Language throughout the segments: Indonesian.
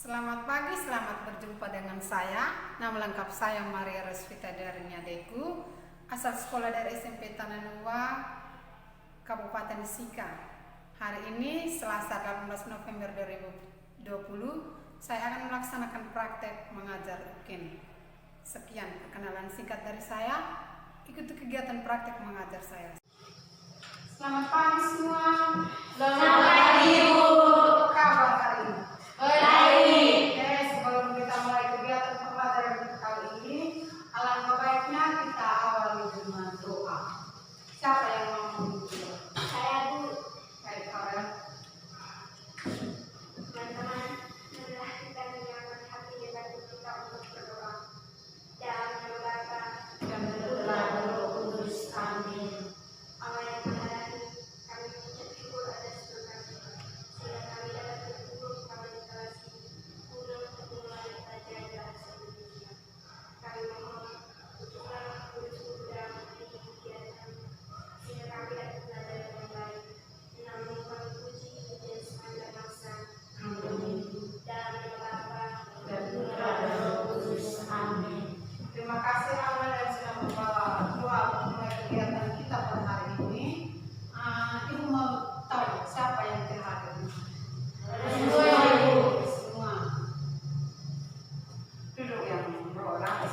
Selamat pagi, selamat berjumpa dengan saya. Nama lengkap saya Maria Resvita Darinya Deku, asal sekolah dari SMP Tanah Nuwa, Kabupaten Sika. Hari ini Selasa 18 November 2020, saya akan melaksanakan praktek mengajar UKIN. Sekian perkenalan singkat dari saya. Ikuti kegiatan praktek mengajar saya. Selamat pagi semua. Selamat pagi, Ibu. Apa kabar hari ini? Baik. Oke, sebelum kita mulai kegiatan pembelajaran kali ini, alangkah baiknya kita awali dengan doa. Siapa yang mau memulai? Saya Bu. Baik, kalian. Teman-teman, marilah kita menyiapkan hati dan batin kita untuk berdoa. Dalam nama Bapa Dan berdoa Roh Kudus. Amin. Allah yang Maha Rahim, kami mengucap syukur atas berkat sehingga kami dapat berkumpul pada kelas guna untuk memulai pelajaran bahasa Indonesia. Kami mohon untuklah guru-guru dalam pendidikan kami sehingga kami dapat belajar dengan baik, menampilkan puji dan semangat masa. Amin. Dalam nama Bapa Dan berdoa Roh Kudus. Amin. Terima kasih Allah yang sudah membawa doa memulai kegiatan kita pada hari ini. Ibu mau tahu siapa yang terhadir? Semua, Ibu. Semua. Duduk yang berolah.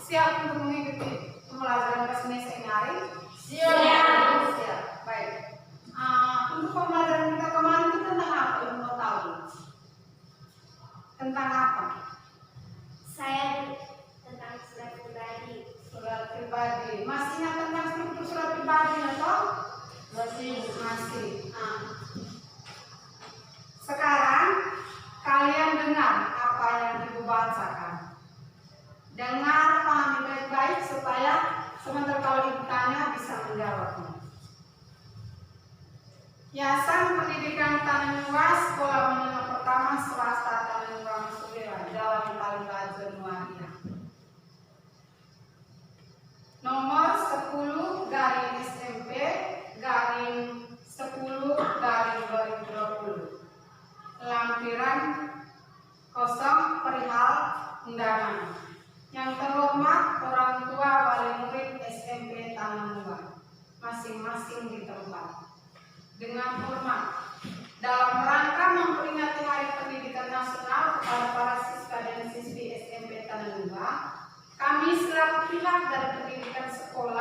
Siap untuk mengikuti pembelajaran bahasa Indonesia ini hari? Siap. Siap. Baik. Untuk pembelajaran kita kemarin itu tentang apa? Ibu mau tahu? Tentang apa? Saya tentang surat pribadi. Surat pribadi. Masih ingat tentang struktur surat pribadi atau? Masih. Sekarang kalian dengar apa yang ibu bacakan. Dengar, pahami baik-baik supaya sebentar kalau ibu tanya bisa menjawabnya. Yayasan Pendidikan Tanah Nuwa Sekolah Menengah Pertama Swasta Tanah Nuwa Masulela Jalan Talingga Januaria. Nomor 10 garing SMP garing 10 garing 2020. Lampiran kosong perihal undangan. Yang terhormat orang tua wali murid SMP Tanah Nuwa masing-masing di tempat. Dengan hormat, dalam rangka memperingati Hari Pendidikan Nasional kepada para siswa dan siswi SMP Tanah Nuwa, kami selaku pihak dari pendidikan sekolah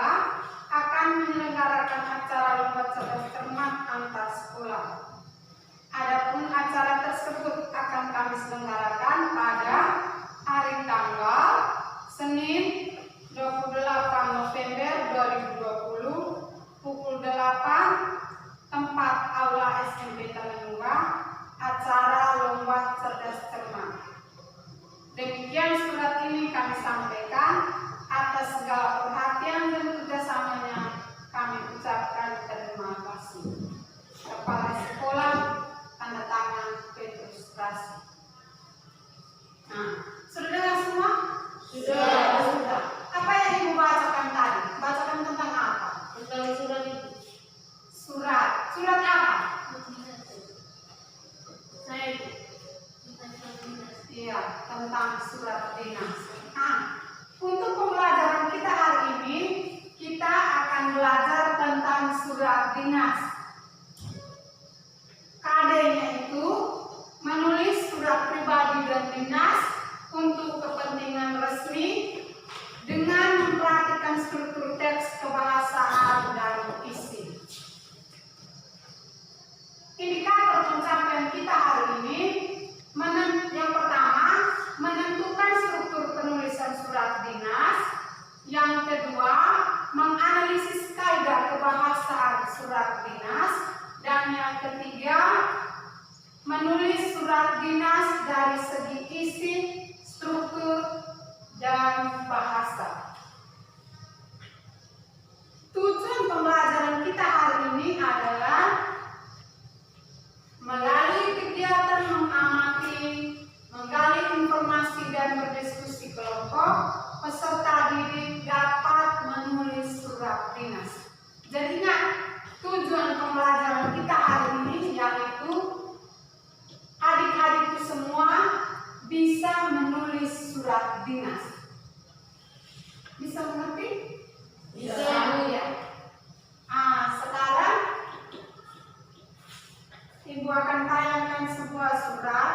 Ibu akan tayangkan sebuah surat.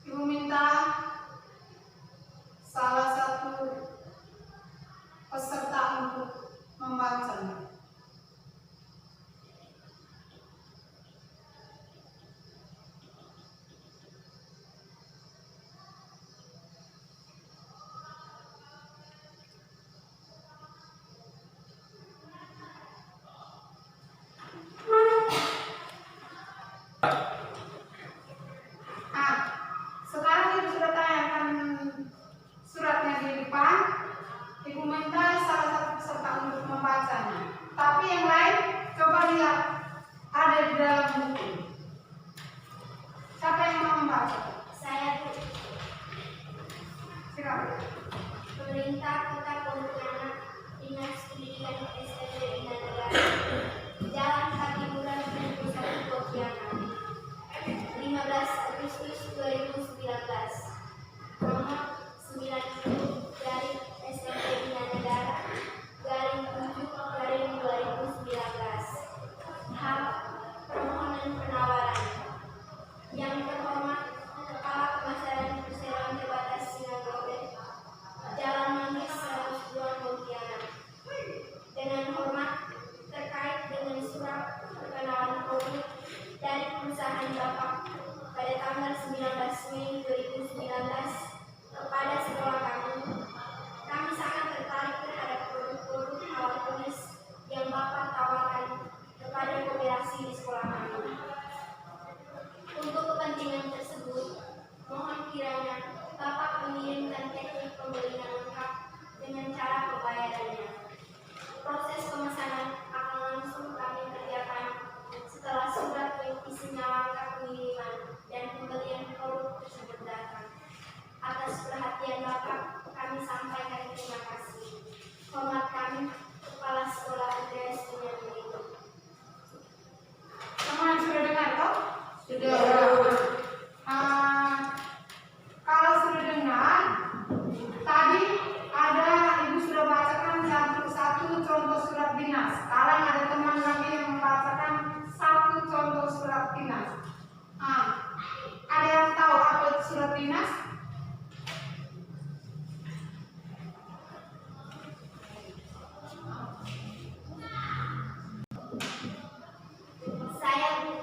Ibu minta salah satu peserta untuk membacanya. Sekarang Ibu sudah tayangkan suratnya di depan. Ibu minta salah satu peserta untuk membacanya. Tapi yang lain coba lihat ada di dalam buku. Siapa yang mau membaca? Saya, Bu. Silakan. Pemerintah Kota Pontianak, Dinas Pendidikan SMP Bina Negara, Jalan Katimuran 21 Pontianak, 15 Agustus 2019, nomor 90 dari SMP Bina Negara, garing 7 garing 2019. Hal permohonan penawaran. Yang terhormat Kepala Pemasaran Perseroan Terbatas Sinagoge, Jalan Manggis 102 Pontianak. Dengan hormat terkait dengan surat perkenalan produk dari perusahaan Bapak pada tanggal 19 Mei 2019 kepada sekolah kami sangat tertarik terhadap produk-produk alat-tulis yang Bapak tawarkan kepada koperasi di sekolah kami. Untuk kepentingan tersebut, mohon kiranya Bapak mengirimkan teknik pembelian lengkap dengan cara pembayarannya. Proses pemesanan akan langsung kami kerjakan setelah surat yang isinya langkah pengiriman dan pembelian produk tersebut datang. Atas perhatian Bapak, kami sampaikan terima kasih. Hormat kami, Kepala Sekolah Andreas Bunyamin. Semua yang sudah dengar toh? Sudah. Kalau sudah dengar, tadi ada Ibu sudah bacakan satu contoh surat dinas. Sekarang ada teman kami yang membacakan satu contoh surat dinas. Ada yang tahu apa itu surat dinas? Saya, Bu.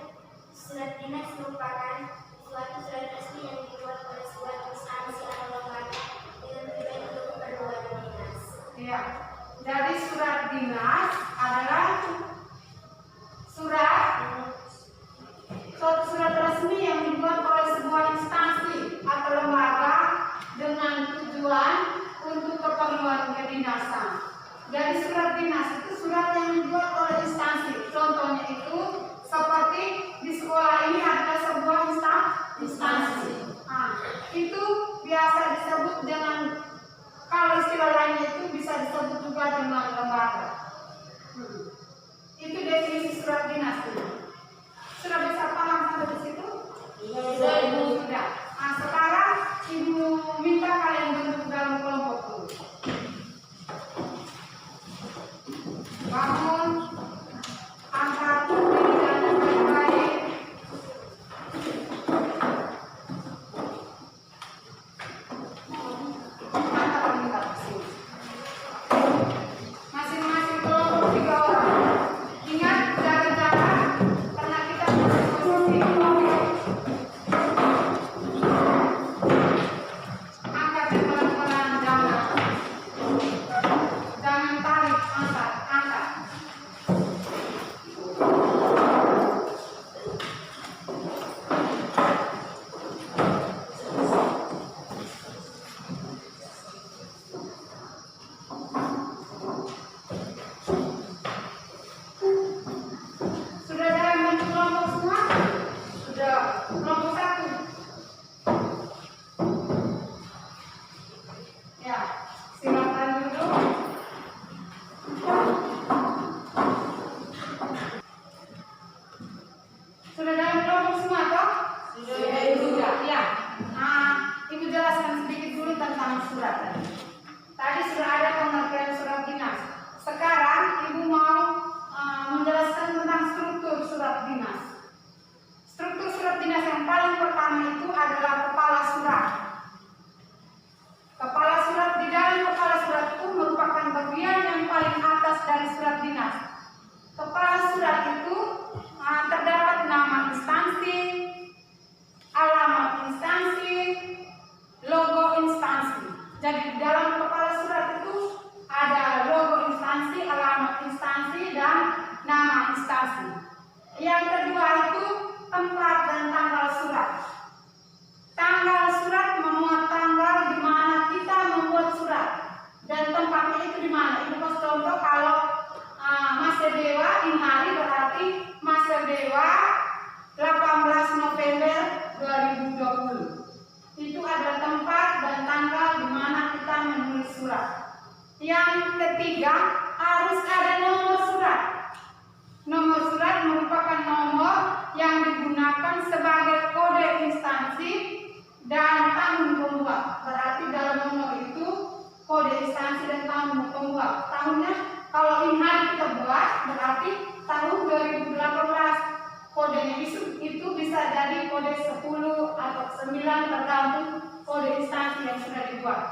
Surat dinas merupakan suatu surat resmi yang dibuat oleh sebuah instansi atau lembaga dengan tujuan untuk keperluan dinas. Ya. Jadi surat dinas adalah suatu surat resmi yang dibuat oleh sebuah instansi atau lembaga dengan tujuan untuk keperluan kedinasan. Jadi surat dinas itu surat yang dibuat oleh instansi. Contohnya itu seperti di sekolah ini ada sebuah instansi. Itu biasa disebut dengan, kalau istilah lainnya itu bisa disebut juga dengan lembaga. Itu definisi surat dinas. Sudah bisa paham sampai di situ? Sudah. Sekarang Ibu minta kalian bentuk dalam kelompok dulu. Bangun, angkat diri surat. Yang ketiga, harus ada nomor surat. Nomor surat merupakan nomor yang digunakan sebagai kode instansi dan tahun pembuat. Berarti dalam nomor itu kode instansi dan tahun pembuat. Tahunnya kalau ini hari kita buat berarti tahun 2018. Kodenya itu bisa jadi kode 10 atau 9 tergantung kode instansi yang sudah dibuat.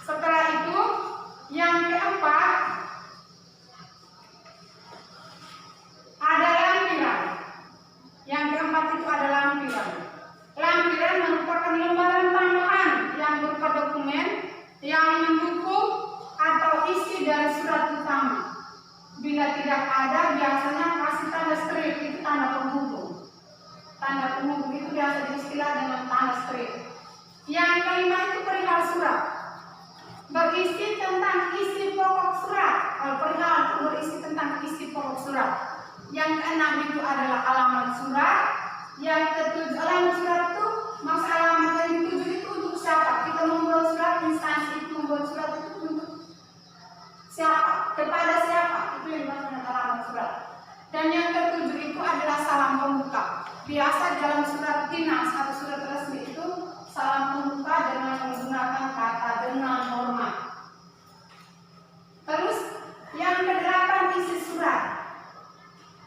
Setelah itu yang keempat ada lampiran. Yang keempat itu ada lampiran. Lampiran merupakan lembaran tambahan yang berupa dokumen yang mendukung atau isi dari surat utama. Bila tidak ada, biasanya kasih tanda strip, itu tanda penghubung. Tanda penghubung itu biasa diistilah dengan tanda strip. Yang kelima itu perihal surat. Berisi tentang isi pokok surat. Kalau perihal itu berisi tentang isi pokok surat. Yang keenam itu adalah alamat surat. Yang ketujuh, alamat surat itu maksud alamat yang dituju itu untuk siapa? Kita membuat surat, instansi itu membuat surat itu untuk siapa? Kepada siapa? Itu yang dimaksud alamat surat. Dan yang ketujuh itu adalah salam pembuka. Biasa dalam surat dinas atau surat resmi itu salam pembuka dengan menggunakan kata dengan hormat. Terus yang kedelapan isi surat.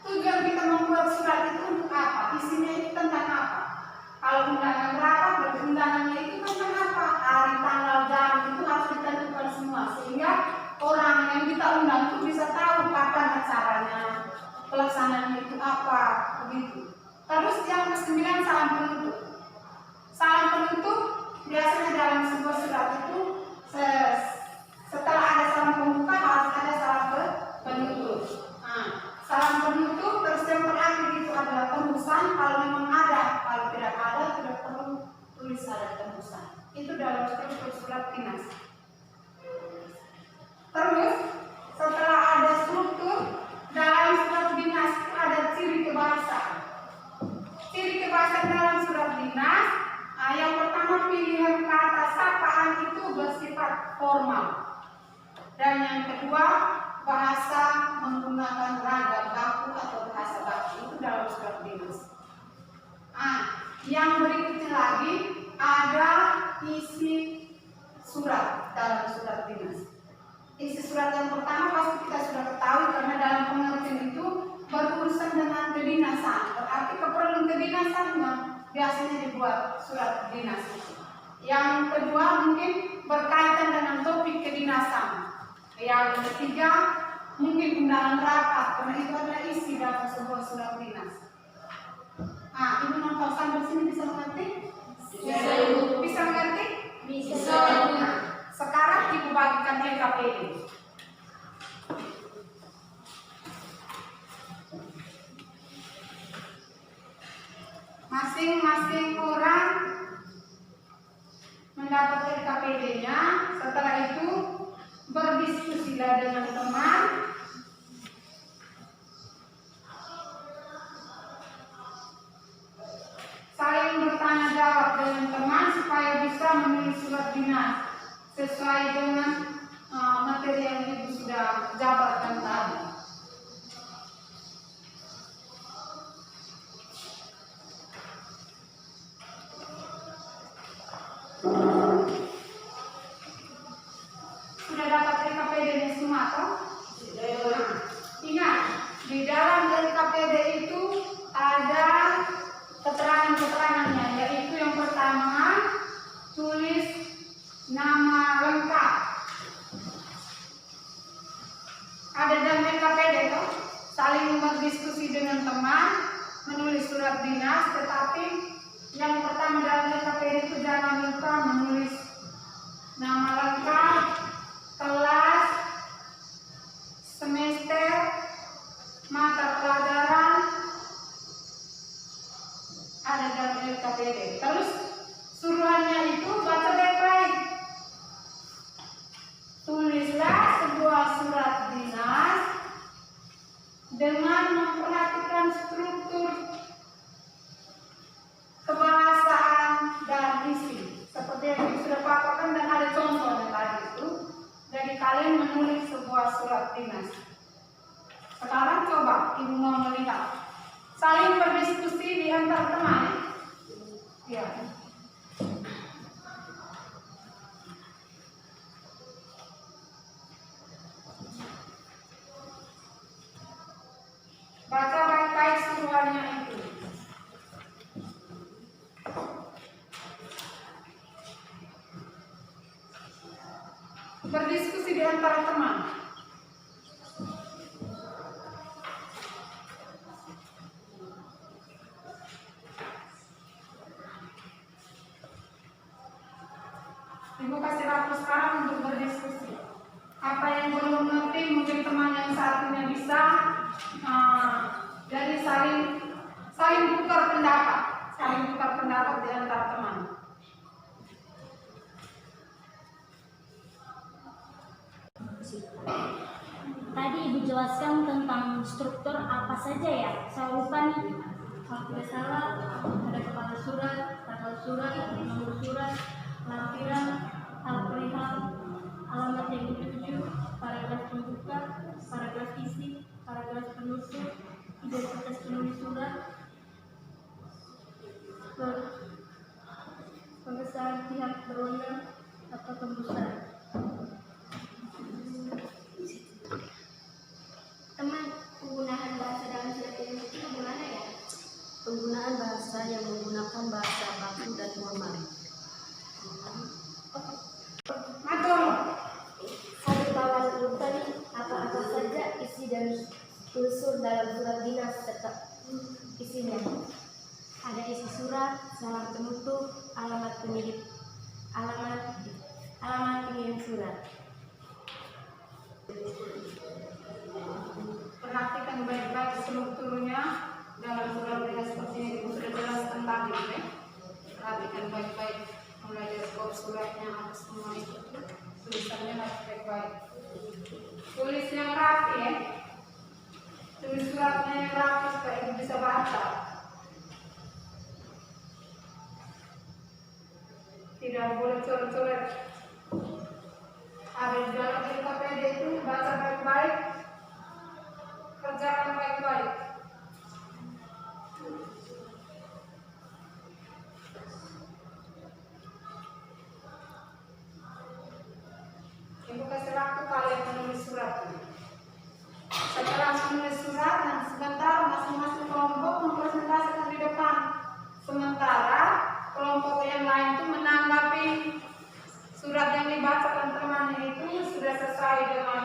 Tujuan kita membuat surat itu untuk apa? Isinya itu tentang apa? Kalau undangan rapat, berarti undangannya itu tentang apa? Hari, tanggal, jam itu harus ditentukan semua sehingga orang yang kita undang itu bisa tahu kapan acaranya, pelaksanaannya itu apa, begitu. Terus yang ke-9 salam penutup. Salam penutup biasanya dalam sebuah surat itu setelah ada salam pembuka harus ada salam penutup. Salam penutup terus yang terakhir itu adalah tembusan. Kalau memang ada, kalau tidak ada tidak perlu tulis ada tembusan. Itu dalam struktur surat dinas. Terus setelah ada struktur dalam surat dinas itu ada ciri kebahasaan. Ciri kebahasaan dalam surat dinas, yang pertama pilihan kata sapaan itu bersifat formal. Dan yang kedua bahasa menggunakan ragam baku atau bahasa baku itu dalam surat dinas. Yang berikutnya lagi ada isi surat dalam surat dinas. Isi surat yang pertama pasti kita sudah ketahui karena dalam pengertian itu berurusan dengan kedinasan. Berarti keperluan kedinasannya biasanya dibuat surat dinas itu. Yang kedua mungkin berkaitan dengan topik kedinasan. Yang ketiga mungkin undangan rapat karena itu adalah isi dalam sebuah surat dinas. Ibu nonton sampai sini bisa mengerti? Bisa mengerti? Bisa. Sekarang ibu bagikan LKPD. Masing-masing orang mendapat LKPD-nya. Setelah itu berdiskusilah dengan teman. Saling bertanya jawab dengan teman supaya bisa menulis surat dinas sesuai dengan materi yang ibu sudah jabarkan tadi. Sudah dapat LKPD-nya semua toh? Ingat, di dalam LKPD itu ada keterangan-keterangannya, yaitu yang pertama tulis nama lengkap. Ada dalam LKPD toh, saling berdiskusi dengan teman, menulis surat dinas, tetapi yang pertama dalam LKPD itu jangan lupa menulis nama lengkap, kelas, semester, mata pelajaran, ada dalam LKPD. Terus suruhannya itu baca baik-baik. Tulislah sebuah surat dinas dengan memperhatikan struktur kebahasaan dan isi seperti yang sudah paparkan dan ada contohnya tadi itu. membuat surat dinas. Sekarang coba Ibu mau melihat. Saling berdiskusi di antar teman. Ya. Baca baik-baik suruhannya itu. Berdiskusi di antara teman. Ibu kasih waktu sekarang untuk berdiskusi. Apa yang belum mengerti mungkin teman yang satunya bisa. Jadi saling tukar pendapat di antara teman. Tadi Ibu jelaskan tentang struktur apa saja ya? Saya lupa nih. Kalau tidak salah ada kepala surat, tanggal surat, nomor surat, lampiran, hal perihal, alamat yang dituju, paragraf pembuka, paragraf isi, paragraf penutup, identitas penulis surat, pengesahan pihak berwenang atau tembusan. Teman, penggunaan bahasa dalam surat dinas itu bagaimana ya? Penggunaan bahasa yang menggunakan bahasa baku dan formal. Matur. Satu kawan lupa apa-apa saja isi dan unsur dalam surat dinas serta isinya. Ada isi surat, salam penutup, alamat pengirim surat. Perhatikan baik-baik strukturnya dalam surat dinas seperti yang Ibu sudah jelaskan tadi. Ya. Perhatikan baik-baik mulai dari bab suratnya apa semua itu. Tulisannya harus baik-baik. Tulis yang rapi ya. Tulis suratnya yang rapi supaya Ibu bisa baca. Tidak boleh coret-coret. Ada di dalam KPD itu baca baik-baik, kerjakan baik-baik. Ibu kasih waktu kalian menulis surat. Setelah menulis surat dan sebentar masing-masing kelompok mempresentasikan di depan. Sementara kelompok yang lain itu menanggapi surat yang dibacakan temannya itu sudah sesuai dengan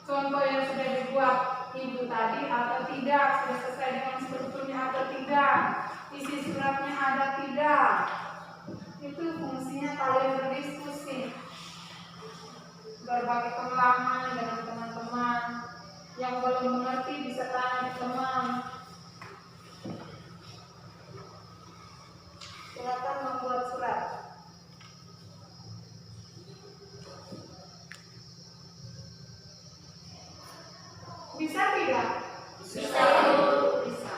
contoh yang sudah dibuat Ibu tadi atau tidak, sudah sesuai dengan strukturnya atau tidak, isi suratnya ada tidak. Itu fungsinya kalian berdiskusi, berbagi pengalaman dengan teman-teman. Yang belum mengerti bisa tanya ke teman. Silakan membuat surat. Bisa tidak? Bisa. Bisa.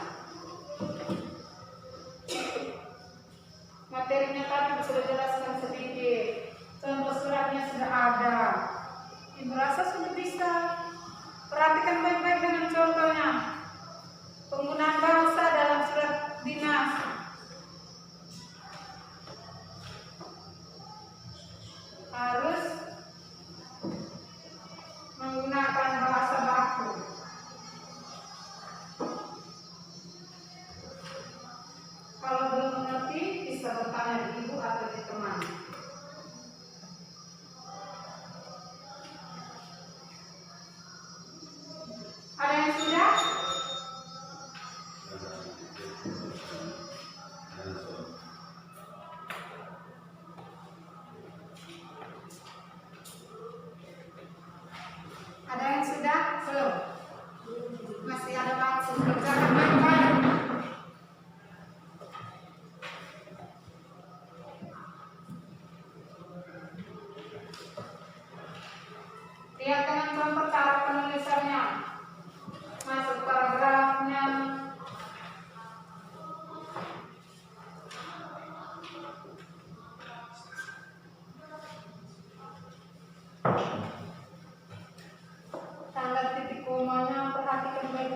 Materinya tadi sudah jelaskan sedikit. Contoh suratnya sudah ada. Ibu rasa sudah bisa. Perhatikan baik-baik dengan contohnya. Penggunaan bahasa dalam surat dinas. Harus menggunakan bahasa baku. Kalau belum mengerti bisa bertanya di ibu atau di teman. Ada yang sudah?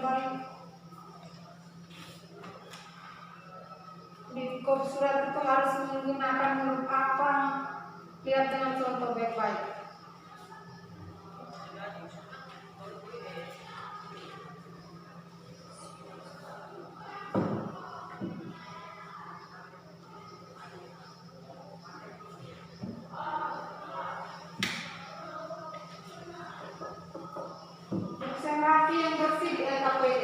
kembali. Di kop surat itu harus menggunakan huruf apa? Lihat dengan contoh baik-baik. Tulisan rapi yang bersih di LKPD.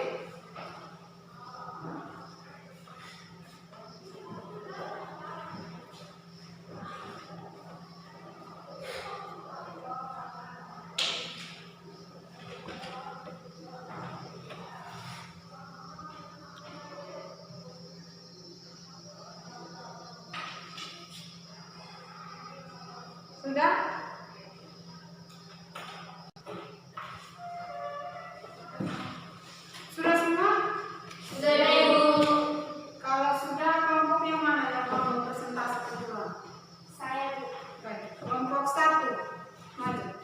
Sudah? Sudah semua? Sudah Ibu. Kalau sudah, kelompok yang mana yang mau presentasi kedua? Saya Bu. Baik, kelompok 1. Maju.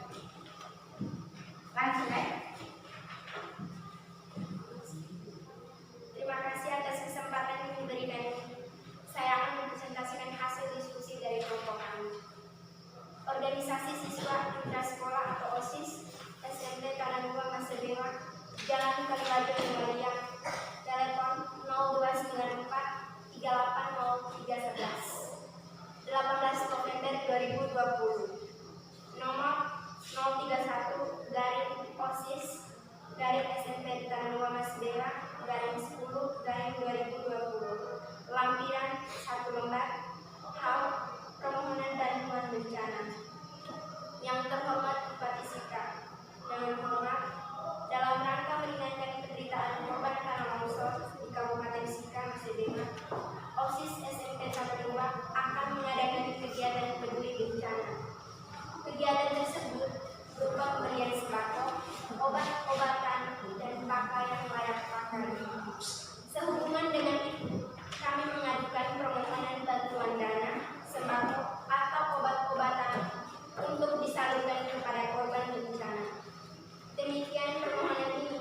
Langsung ya. Terima kasih atas kesempatan yang diberikan. Saya akan mempresentasikan hasil diskusi dari kelompok kami. Organisasi Siswa Intrasekolah atau OSIS SMP Tanah Dua Masedewa, Jalan Kaliwajo Maria, telepon 0294 380311, 18 November 2020, nomor 031 garing OSIS garing SMP Tanah Dua Masedewa garing 10 garing 2020, lampiran 1 lembar, hal permohonan bantuan bencana. Yang terhormat Bupati Sika, dengan hormat, dalam rangka meringankan penderitaan korban tanah longsor di Kabupaten Sika, Masedewa, OSIS SMP Tanah Dua akan mengadakan kegiatan peduli bencana. Kegiatan tersebut berupa pemberian sembako, obat-obatan, dan pakaian layak pakai. Sehubungan dengan itu, kami mengajukan permohonan bantuan dana, sembako, atau obat-obatan untuk disalurkan kepada korban bencana. Demikian permohonan ini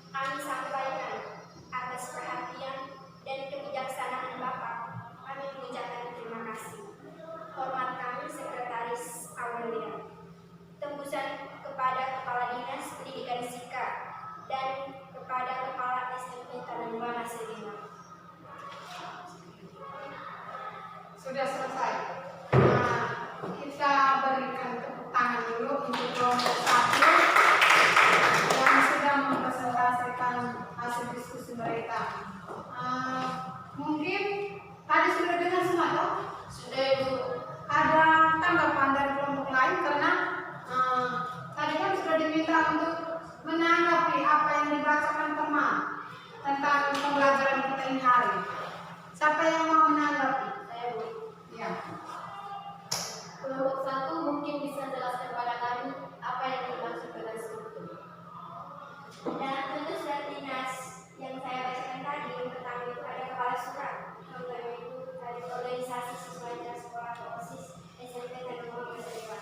kami sampaikan atas perhatian dan kebijaksanaan Bapak. Kami mengucapkan terima kasih. Hormat kami Sekretaris Aurelia. Tembusan kepada Kepala Dinas Pendidikan Sika dan kepada Kepala SMP Tanah Dua Masedewa. Sudah selesai. Kita berikan tepuk tangan dulu untuk kelompok 1 yang sudah mempresentasikan hasil diskusi mereka. Mungkin tadi sudah dengar semua toh? Sudah Ibu. Ada tanggapan dari kelompok lain karena tadi kan sudah diminta untuk menanggapi apa yang dibacakan teman tentang pembelajaran kita ini hari. Siapa yang mau menanggapi? Saya Bu. Ya. Kelompok 1 mungkin bisa jelaskan pada kami apa yang dimaksud dengan struktur. Dan tentu surat dinas yang saya bacakan tadi, yang pertama itu ada kepala surat, yang kedua itu ada organisasi siswa intrasekolah atau OSIS SMP Tanah Dua Masedewa.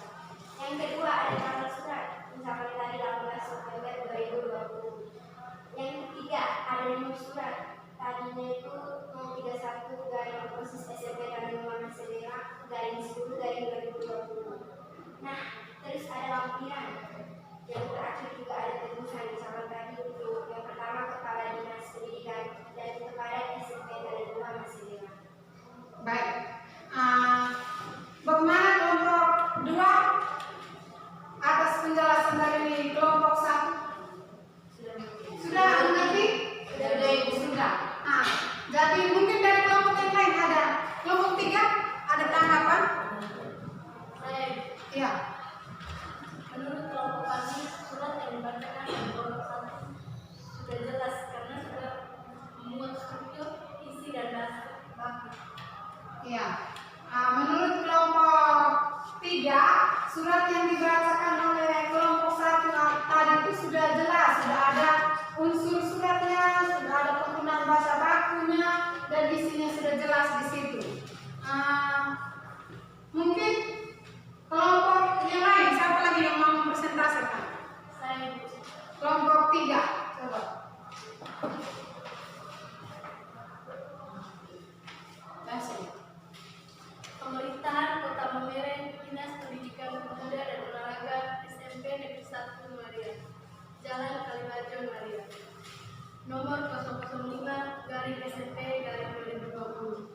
Yang kedua ada tanggal surat, misalkan tadi 18 November 2020. Yang ketiga ada nomor surat, tadinya itu 031 garing OSIS SMP Tanah Dua Masedewa garing 10 garing 2020. Nah, terus ada lampiran. Yang terakhir juga ada tembusan, misalkan tadi untuk yang pertama Kepala Dinas Pendidikan dan kepada SMP Tanah Dua Masedewa. Baik. Bagaimana kelompok 2 atas penjelasan dari kelompok 1? Sudah mengerti? Sudah Ibu. Sudah. Jadi mungkin dari kelompok yang lain ada kelompok 3 ada tanggapan? Saya Iya. menurut kelompok kami surat yang dibacakan oleh kelompok 1 sudah jelas karena sudah memuat struktur, isi dan dasar baku. Iya. Menurut kelompok 3 surat yang dibacakan oleh kelompok 1 tadi itu sudah jelas, sudah ada unsur suratnya, sudah ada penggunaan bahasa bakunya dan isinya sudah jelas di situ. Mungkin kelompok yang lain siapa lagi yang mau mempresentasikan? Saya Kelompok 3 coba. Pemerintahan Kota Maumere, Dinas Pendidikan Pemuda dan Olahraga SMP Negeri 1 Maria, Jalan Kalimajon Maria, nomor 005/SMP/2020.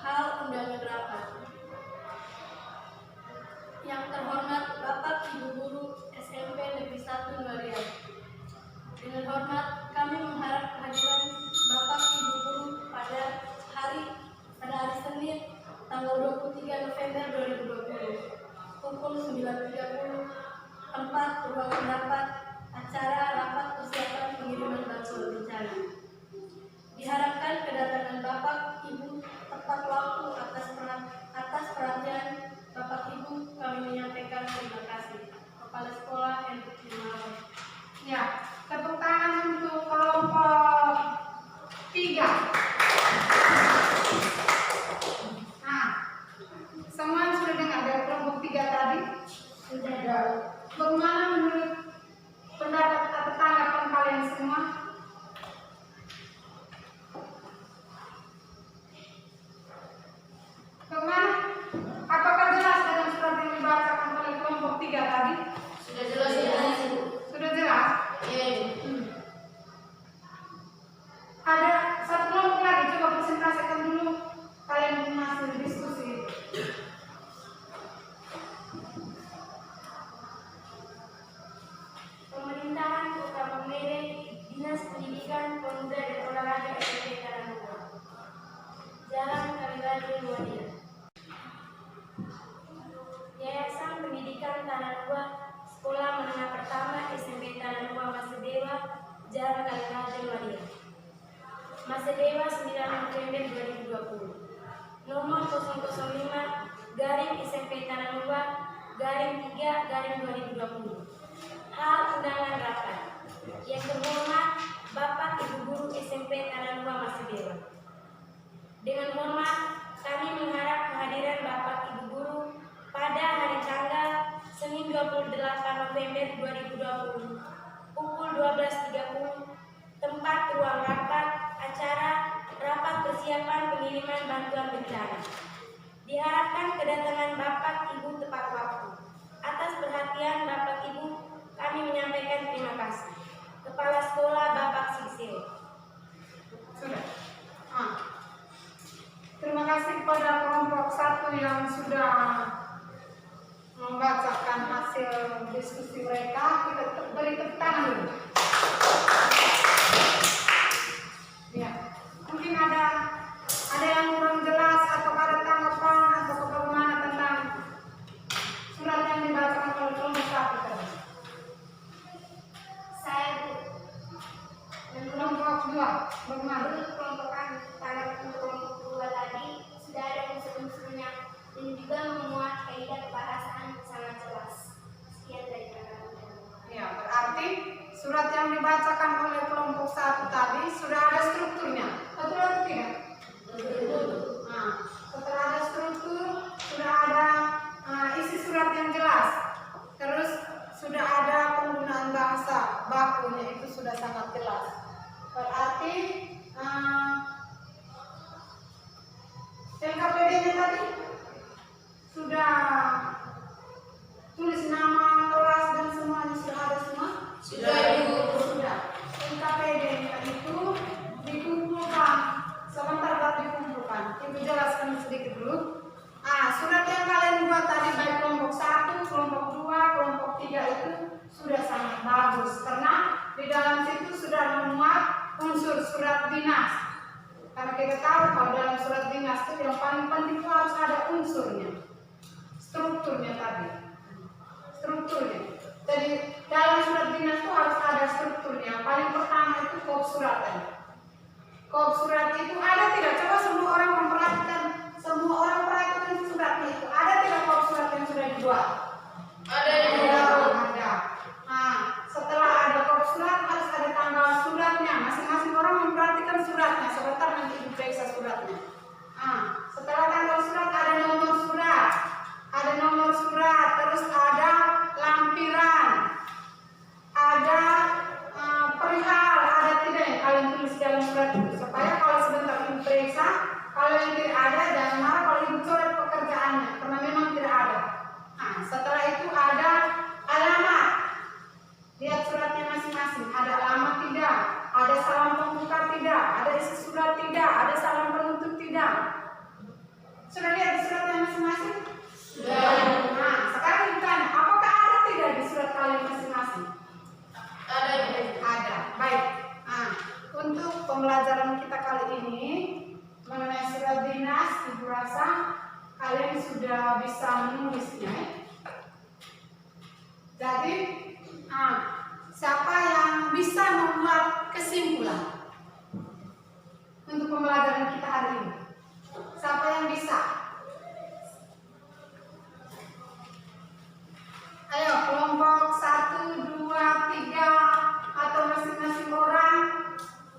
Hal undangan rapat. Yang terhormat Bapak Ibu Guru SMP Negeri 1 Maria. Dengan hormat kami mengharap kehadiran Bapak Ibu Guru pada hari Senin tanggal 23 November 2020 pukul 9.30 tempat ruangan rapat acara rapat persiapan pengiriman bantuan bencana. Diharapkan kedatangan Bapak Ibu tepat waktu atas perhatian Bapak Ibu kami menyampaikan terima kasih. Kepala Sekolah Hendrik Himawan. Ya, tepuk tangan untuk kelompok 3. Nah, semua sudah dengar dari kelompok 3 tadi? Sudah. Bagaimana menurut pendapat atau tanggapan kalian semua? Bagaimana? Apakah jelas dengan surat yang dibacakan oleh kelompok 3 tadi? Sudah jelas ya. Sudah jelas? Iya. Ada satu kelompok lagi, coba presentasikan dulu. Kalian masih diskusi. Pemerintahan Kota Maumere, Dinas Pendidikan Pemuda dan Olahraga SMP Taranua, Jalan Kalimajon Maria. Yayasan Pendidikan Taranua, Sekolah Menengah Pertama SMP Taranua Masedewa, Jalan Kalimajon Maria. Masedewa 9 November 2020. Nomor 005/SMP Taranua /3/2020. Hal undangan rapat. Yang terhormat Bapak Ibu Guru SMP Taranua Masedewa. Dengan hormat kami mengharap kehadiran Bapak Ibu Guru pada hari tanggal Senin 28 November 2020 pukul 12.30 tempat ruang rapat acara rapat persiapan pengiriman bantuan bencana. Diharapkan kedatangan Bapak Ibu tepat waktu. Atas perhatian Bapak Ibu kami menyampaikan terima kasih. Kepala Sekolah Bapak Sigseo. Sudah. Terima kasih kepada kelompok 1 yang sudah membacakan hasil diskusi mereka. Kita beri tepuk tangan dulu. Ya, mungkin ada yang kurang jelas atau ada tanggapan atau bagaimana tentang surat yang dibacakan oleh kelompok 1 tadi. Saya Bu. Kelompok 2, bagaimana? Menurut kelompok kami, pada kelompok 2 tadi sudah ada unsur-unsurnya dan juga memuat kaidah kebahasaan sangat jelas. Sekian dari kami. Ya, berarti surat yang dibacakan oleh kelompok 1 tadi sudah ada strukturnya. Betul atau tidak? Betul. Nah, setelah ada struktur, sudah ada isi surat yang jelas. Terus sudah ada penggunaan bahasa bakunya, itu sudah sangat jelas. Berarti LKPD-nya tadi sudah tulis nama kelas dan semuanya sudah ada semua? Sudah, Ibu. Sudah. LKPD-nya itu dikumpulkan. Sebentar baru dikumpulkan. Ibu jelaskan sedikit dulu. Surat yang kalian buat tadi baik kelompok 1, kelompok 2, kelompok 3 itu sudah sangat bagus karena di dalam situ sudah memuat unsur surat dinas. Karena kita tahu kalau dalam surat dinas itu yang paling penting itu harus ada unsurnya, strukturnya tadi. Strukturnya. Jadi dalam surat dinas itu harus ada strukturnya. Paling pertama itu kop surat tadi. Kop surat itu ada tidak? Coba semua orang memperhatikan, semua orang perhatikan suratnya itu. Ada tidak kop surat yang sudah dibuat? Ada. Ada. Setelah ada kop surat harus ada tanggal suratnya. Masing-masing orang memperhatikan suratnya. Sebentar nanti ibu periksa suratnya. Setelah tanggal surat ada nomor surat. Ada nomor surat, terus ada lampiran. Ada perihal, ada bisa menulisnya. Jadi, siapa yang bisa membuat kesimpulan untuk pembelajaran kita hari ini? Siapa yang bisa? Ayo, kelompok 1, 2, 3 atau masing-masing orang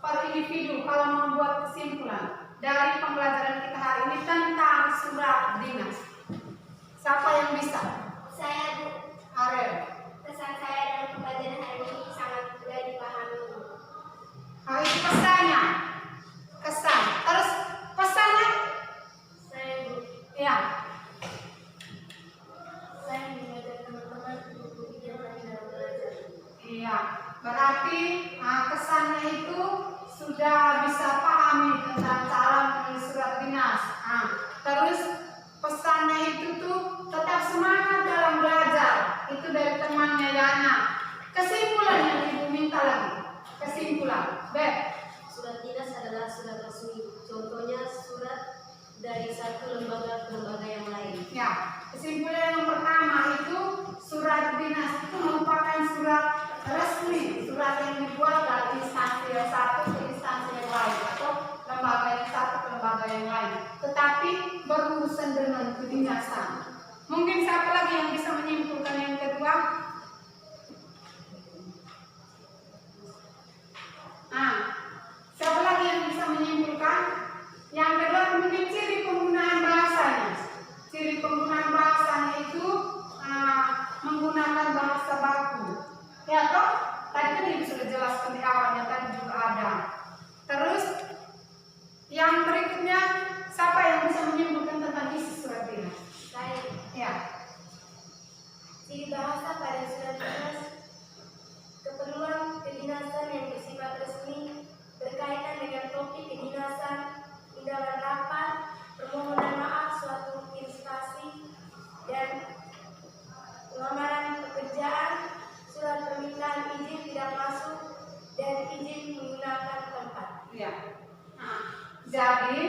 per individu kalau membuat kesimpulan dari pembelajaran kita hari ini tentang surat dinas. Siapa yang bisa? Saya, Bu. Ariel. Kesan saya dalam pembelajaran hari ini sangat mudah dipahami. Itu pesannya. Kesan. Terus pesannya? Saya, Bu. Ya. Saya mengajak teman-teman untuk berbijak lagi dalam belajar. Iya. Berarti kesannya itu sudah bisa pahami tentang cara menulis surat dinas. Terus pesannya itu tuh tetap semangat dalam belajar. Itu dari temannya Yana. Kesimpulan yang Ibu minta lagi. Kesimpulan. Beb. Surat dinas adalah surat resmi. Contohnya surat dari satu lembaga ke lembaga yang lain. Ya. Kesimpulan yang pertama itu surat dinas itu merupakan surat resmi. Surat yang dibuat dari instansi yang satu ke instansi yang lain atau lembaga yang satu ke lembaga yang lain. Tetapi berurusan dengan kedinasan. Mungkin siapa lagi yang bisa menyimpulkan yang kedua? Siapa lagi yang bisa menyimpulkan? Yang kedua mungkin ciri penggunaan bahasanya. Ciri penggunaan bahasanya itu menggunakan bahasa baku. Ya toh? Tadi kan Ibu sudah jelaskan di awalnya, tadi juga ada. Terus yang berikutnya, siapa yang bisa menyimpulkan tentang isi surat dinas? Saya. Ya. Ciri bahasa pada surat dinas, keperluan kedinasan yang bersifat resmi, berkaitan dengan topik kedinasan, undangan rapat, permohonan maaf suatu instansi, dan lamaran pekerjaan, surat permintaan izin tidak masuk, dan izin menggunakan tempat. Ya. Jadi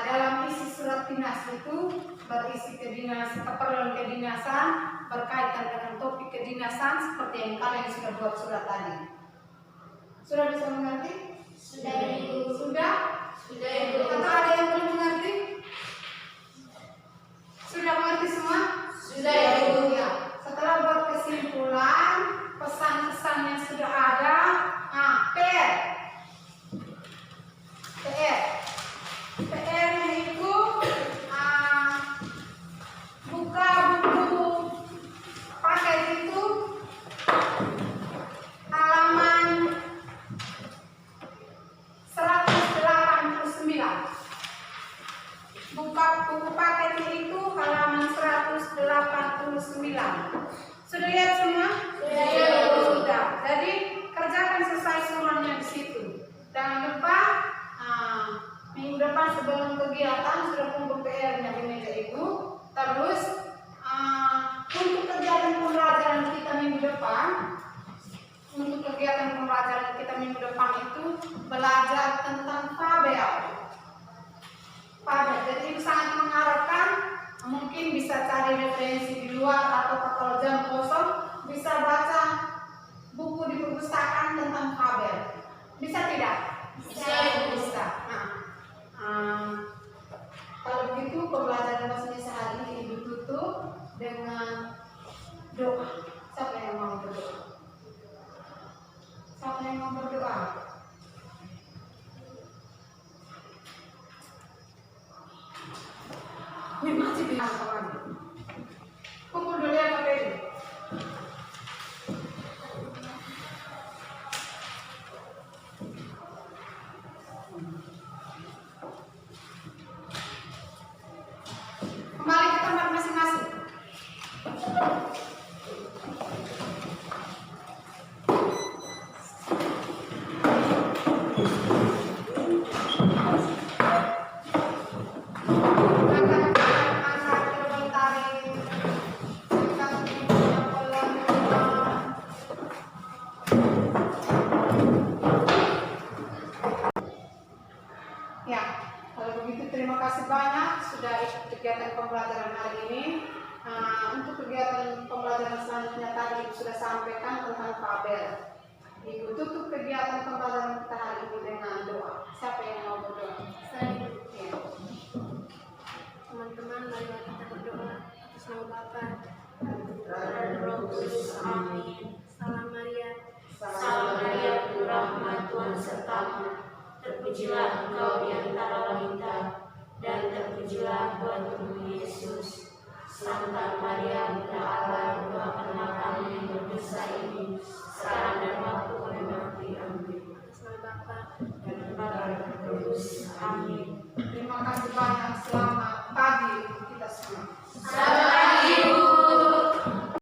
dalam isi surat dinas itu berisi keperluan kedinasan berkaitan dengan topik kedinasan seperti yang kalian sudah buat surat tadi. Sudah bisa mengerti? Sudah, Ibu. Sudah? Sudah, Ibu. Atau ada yang belum mengerti? Sudah mengerti semua? Sudah, Ibu. Ya. Setelah buat kesimpulan, pesan-pesan yang sudah ada, PR. PR-nya itu buka buku paket itu halaman 189. Buka buku paketnya itu halaman 189. Sudah lihat semua? Sudah. Jadi kerjakan selesai suratnya di situ. Jangan lupa minggu depan sebelum kegiatan sudah kumpul PR-nya di meja Ibu. Terus untuk kegiatan pembelajaran kita minggu depan, itu belajar tentang fabel. Jadi Ibu sangat mengharapkan mungkin bisa cari referensi di luar atau kalau jam kosong bisa baca buku di perpustakaan tentang fabel. Bisa tidak? Bisa. Kalau begitu pembelajaran bahasa Indonesia hari ini Ibu tutup dengan doa. Siapa yang mau berdoa? Siapa yang mau berdoa? Ini masih bilang kawan. Kumpul dulu ya KPD. Kembali ke tempat masing-masing. Angkat sudah sampaikan tentang kabel. Ibu tutup kegiatan pembelajaran kita hari ini dengan doa. Siapa yang mau berdoa? Saya. Ya. Teman-teman, mari kita berdoa atas nama Bapa dan Roh Kudus. Amin. Salam Maria. Salam Maria, penuh rahmat, Tuhan sertamu. Terpujilah engkau di antara wanita, dan terpujilah buah tubuhmu Yesus. Santa Maria, Bunda Allah, doakanlah kami yang berdosa ini, sekarang dan waktu kami mati. Amin. Atas nama Bapa Dan Bapa dan Roh Kudus. Amin.